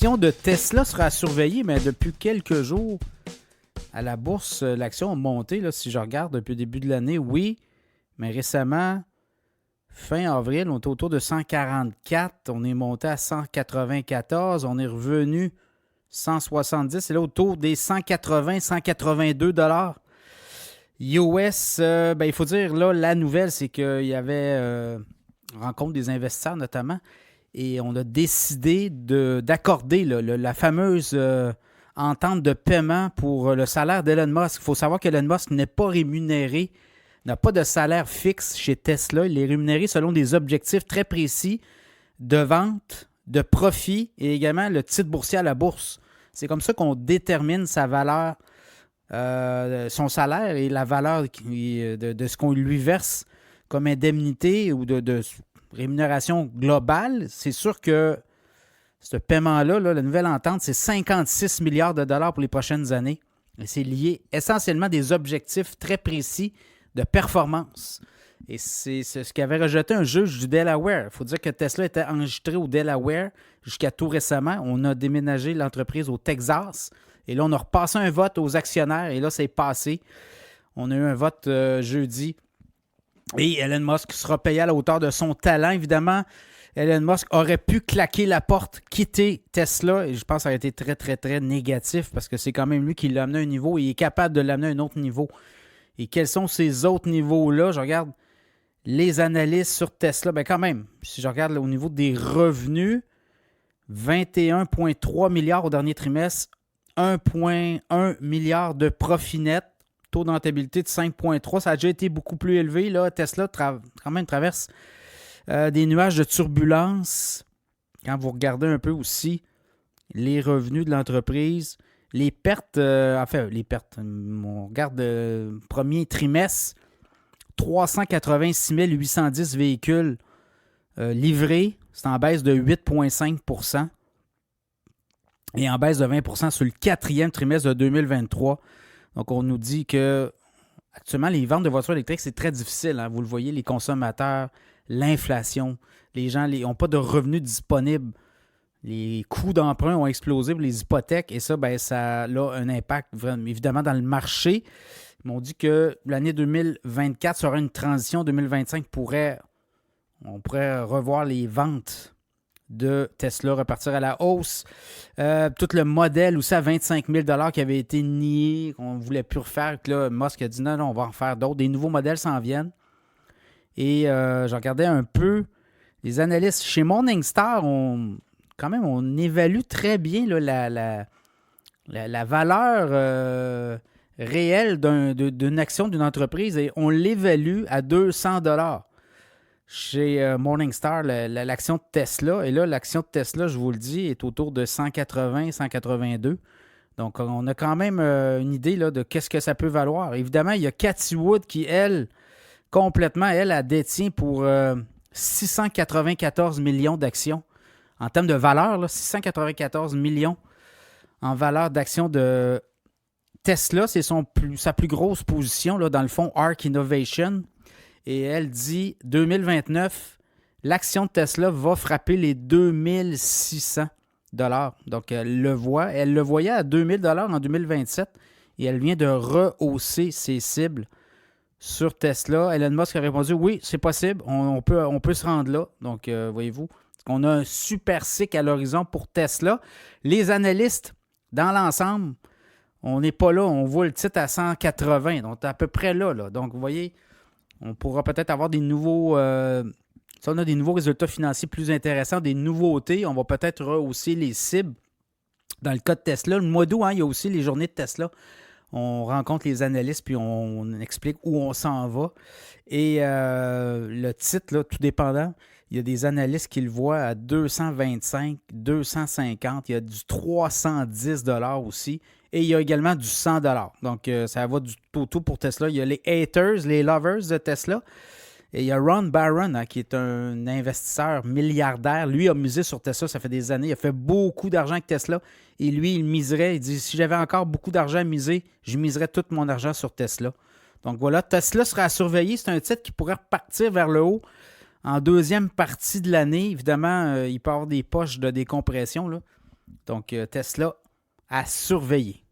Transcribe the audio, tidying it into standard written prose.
l'action de Tesla sera à surveiller, mais depuis quelques jours, à la bourse, l'action a monté. Là, si je regarde depuis le début de l'année, oui, mais récemment, fin avril, on était autour de 144. On est monté à 194. On est revenu 170. Et là, autour des 180, 182 $ US. Il faut dire, là, la nouvelle, c'est qu'il y avait rencontre des investisseurs notamment. Et on a décidé d'accorder la fameuse entente de paiement pour le salaire d'Elon Musk. Il faut savoir qu'Elon Musk n'est pas rémunéré, n'a pas de salaire fixe chez Tesla. Il est rémunéré selon des objectifs très précis de vente, de profit et également le titre boursier à la bourse. C'est comme ça qu'on détermine sa valeur, son salaire et la valeur de ce qu'on lui verse comme indemnité ou de rémunération globale. C'est sûr que ce paiement-là, la nouvelle entente, c'est 56 milliards de dollars pour les prochaines années. Et c'est lié essentiellement à des objectifs très précis de performance. Et c'est ce qu'avait rejeté un juge du Delaware. Il faut dire que Tesla était enregistré au Delaware jusqu'à tout récemment. On a déménagé l'entreprise au Texas. Et là, on a repassé un vote aux actionnaires. Et là, c'est passé. On a eu un vote jeudi. Et Elon Musk sera payé à la hauteur de son talent. Évidemment, Elon Musk aurait pu claquer la porte, quitter Tesla. Et je pense que ça a été très, très, très négatif parce que c'est quand même lui qui l'a amené à un niveau et il est capable de l'amener à un autre niveau. Et quels sont ces autres niveaux-là? Je regarde les analystes sur Tesla. Bien, quand même, si je regarde là, au niveau des revenus, 21,3 milliards au dernier trimestre, 1,1 milliard de profit net, taux de rentabilité de 5,3. Ça a déjà été beaucoup plus élevé. Là. Tesla quand même traverse des nuages de turbulence. Quand vous regardez un peu aussi les revenus de l'entreprise, les pertes, on regarde le premier trimestre, 386 810 véhicules livrés. C'est en baisse de 8,5 % et en baisse de 20 % sur le quatrième trimestre de 2023. Donc, on nous dit que actuellement, les ventes de voitures électriques, c'est très difficile. Hein? Vous le voyez, les consommateurs, l'inflation, les gens n'ont pas de revenus disponibles. Les coûts d'emprunt ont explosé pour les hypothèques et ça, ça a un impact évidemment dans le marché. Ils m'ont dit que l'année 2024 sera une transition. 2025, on pourrait revoir les ventes de Tesla repartir à la hausse. Tout le modèle aussi à 25 000 $ qui avait été nié, qu'on ne voulait plus refaire. Que là, Musk a dit non, on va en faire d'autres. Des nouveaux modèles s'en viennent. Et je regardais un peu les analystes. Chez Morningstar, on évalue très bien là, la valeur réelle d'une action d'une entreprise et on l'évalue à 200 $. Chez Morningstar, l'action de Tesla. Et là, l'action de Tesla, je vous le dis, est autour de 180, 182. Donc, on a quand même une idée là, de qu'est-ce que ça peut valoir. Évidemment, il y a Cathie Wood qui, elle détient pour 694 millions d'actions. En termes de valeur, là, 694 millions en valeur d'actions de Tesla. C'est sa plus grosse position là, dans le fonds ARK Innovation. Et elle dit 2029, l'action de Tesla va frapper les 2600 $. Donc, elle le voit. Elle le voyait à 2000 $ en 2027 et elle vient de rehausser ses cibles sur Tesla. Elon Musk a répondu oui, c'est possible. On peut se rendre là. Donc, voyez-vous, on a un super cycle à l'horizon pour Tesla. Les analystes, dans l'ensemble, on n'est pas là. On voit le titre à 180. Donc, à peu près là. Donc, vous voyez, on pourra peut-être avoir des nouveaux... si on a des nouveaux résultats financiers plus intéressants, des nouveautés, on va peut-être rehausser les cibles. Dans le cas de Tesla, le mois d'août, il y a aussi les journées de Tesla. On rencontre les analystes puis on explique où on s'en va. Et le titre, là, tout dépendant, il y a des analystes qui le voient à 225, 250. Il y a du 310 $ aussi. Et il y a également du 100 $. Donc, ça va du tout pour Tesla. Il y a les haters, les lovers de Tesla. Et il y a Ron Barron, qui est un investisseur milliardaire. Lui a misé sur Tesla, ça fait des années. Il a fait beaucoup d'argent avec Tesla. Et lui, il miserait. Il dit, si j'avais encore beaucoup d'argent à miser, je miserais tout mon argent sur Tesla. Donc voilà, Tesla sera à surveiller. C'est un titre qui pourrait repartir vers le haut en deuxième partie de l'année. Évidemment, il peut y avoir des poches de décompression, là. Donc, Tesla à surveiller.